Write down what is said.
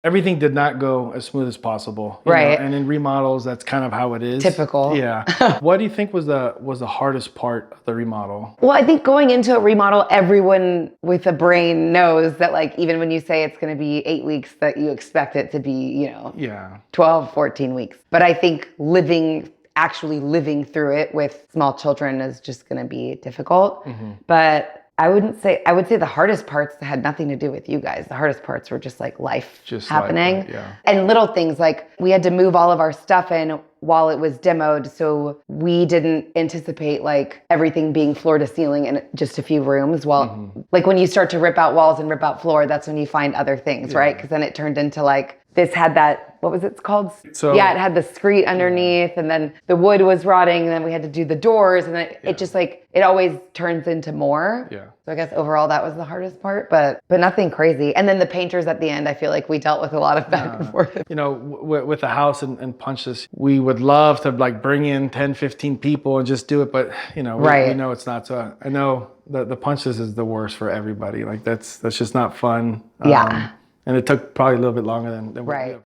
everything did not go as smooth as possible. Right. And in remodels, that's kind of how it is. Typical. Yeah. What do you think was the hardest part of the remodel? Well, I think going into a remodel, everyone with a brain knows that like, even when you say it's going to be 8 weeks, that you expect it to be, 12, 14 weeks. But I think actually living through it with small children is just going to be difficult. But I would say the hardest parts had nothing to do with you guys. The hardest parts were just like life happening. Yeah. And little things like we had to move all of our stuff in while it was demoed. So we didn't anticipate like everything being floor to ceiling in just a few rooms. Well, like when you start to rip out walls and rip out floor, that's when you find other things, right? Because then it turned into like, this had that, what was it called? So yeah, it had the screed underneath, and then the wood was rotting, and then we had to do the doors, and then it just like, it always turns into more. Yeah. So I guess overall that was the hardest part, but nothing crazy. And then the painters at the end, I feel like we dealt with a lot of back and forth. With the house and punch list, we would love to like bring in 10, 15 people and just do it, but we know it's not. So I know the punch list is the worst for everybody. Like that's just not fun. Yeah. And it took probably a little bit longer than right.